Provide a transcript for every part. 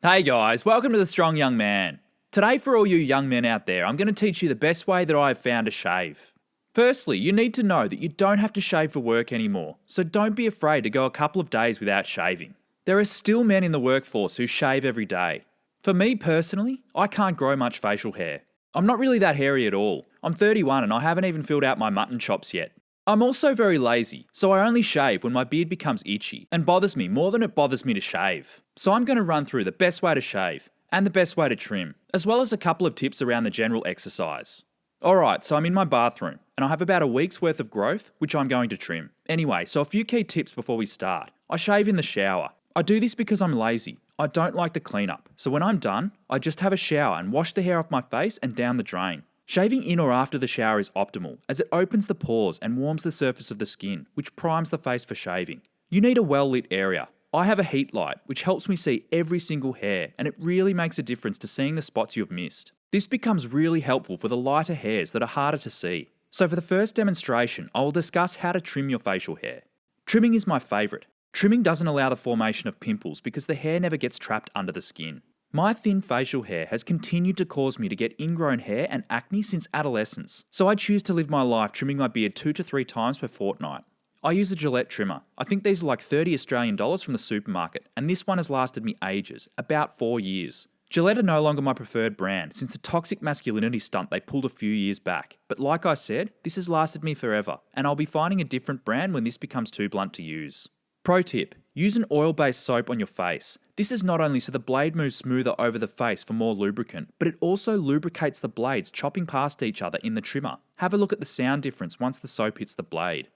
Hey guys, welcome to The Strong Young Man. Today for all you young men out there, I'm going to teach you the best way that I have found to shave. Firstly, you need to know that you don't have to shave for work anymore, so don't be afraid to go a couple of days without shaving. There are still men in the workforce who shave every day. For me personally, I can't grow much facial hair. I'm not really that hairy at all. I'm 31 and I haven't even filled out my mutton chops yet. I'm also very lazy, so I only shave when my beard becomes itchy and bothers me more than it bothers me to shave. So I'm going to run through the best way to shave and the best way to trim, as well as a couple of tips around the general exercise. Alright, so I'm in my bathroom and I have about a week's worth of growth, which I'm going to trim. Anyway, so a few key tips before we start. I shave in the shower. I do this because I'm lazy. I don't like the cleanup, so when I'm done, I just have a shower and wash the hair off my face and down the drain. Shaving in or after the shower is optimal, as it opens the pores and warms the surface of the skin, which primes the face for shaving. You need a well-lit area. I have a heat light, which helps me see every single hair, and it really makes a difference to seeing the spots you have missed. This becomes really helpful for the lighter hairs that are harder to see. So for the first demonstration, I will discuss how to trim your facial hair. Trimming is my favourite. Trimming doesn't allow the formation of pimples because the hair never gets trapped under the skin. My thin facial hair has continued to cause me to get ingrown hair and acne since adolescence, so I choose to live my life trimming my beard 2 to 3 times per fortnight. I use a Gillette trimmer. I think these are like $30 Australian from the supermarket, and this one has lasted me ages, about 4 years. Gillette are no longer my preferred brand since a toxic masculinity stunt they pulled a few years back, but like I said, this has lasted me forever, and I'll be finding a different brand when this becomes too blunt to use. Pro tip, use an oil-based soap on your face. This is not only so the blade moves smoother over the face for more lubricant, but it also lubricates the blades chopping past each other in the trimmer. Have a look at the sound difference once the soap hits the blade.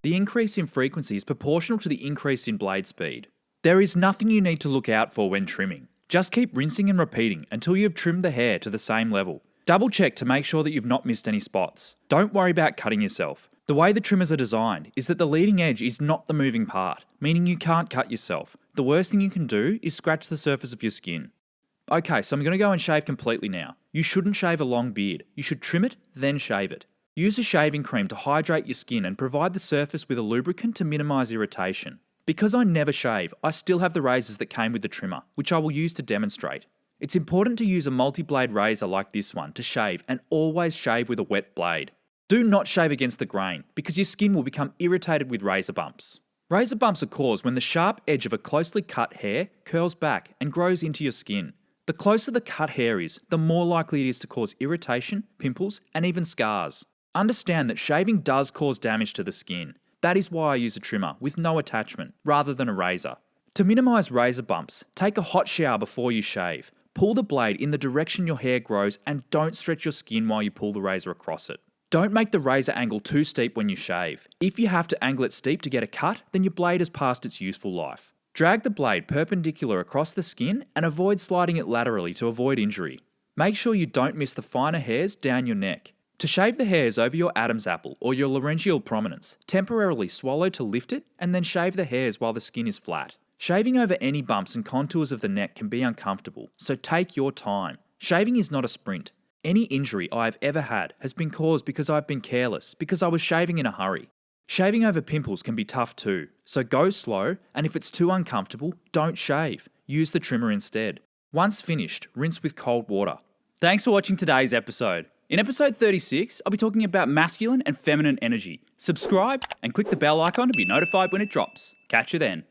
The increase in frequency is proportional to the increase in blade speed. There is nothing you need to look out for when trimming. Just keep rinsing and repeating until you have trimmed the hair to the same level. Double check to make sure that you've not missed any spots. Don't worry about cutting yourself. The way the trimmers are designed is that the leading edge is not the moving part, meaning you can't cut yourself. The worst thing you can do is scratch the surface of your skin. Okay, so I'm going to go and shave completely now. You shouldn't shave a long beard. You should trim it, then shave it. Use a shaving cream to hydrate your skin and provide the surface with a lubricant to minimise irritation. Because I never shave, I still have the razors that came with the trimmer, which I will use to demonstrate. It's important to use a multi-blade razor like this one to shave, and always shave with a wet blade. Do not shave against the grain, because your skin will become irritated with razor bumps. Razor bumps are caused when the sharp edge of a closely cut hair curls back and grows into your skin. The closer the cut hair is, the more likely it is to cause irritation, pimples, and even scars. Understand that shaving does cause damage to the skin. That is why I use a trimmer with no attachment, rather than a razor. To minimise razor bumps, take a hot shower before you shave. Pull the blade in the direction your hair grows and don't stretch your skin while you pull the razor across it. Don't make the razor angle too steep when you shave. If you have to angle it steep to get a cut, then your blade has passed its useful life. Drag the blade perpendicular across the skin and avoid sliding it laterally to avoid injury. Make sure you don't miss the finer hairs down your neck. To shave the hairs over your Adam's apple or your laryngeal prominence, temporarily swallow to lift it and then shave the hairs while the skin is flat. Shaving over any bumps and contours of the neck can be uncomfortable, so take your time. Shaving is not a sprint. Any injury I have ever had has been caused because I've been careless, because I was shaving in a hurry. Shaving over pimples can be tough too, so go slow, and if it's too uncomfortable, don't shave. Use the trimmer instead. Once finished, rinse with cold water. Thanks for watching today's episode. In episode 36, I'll be talking about masculine and feminine energy. Subscribe and click the bell icon to be notified when it drops. Catch you then.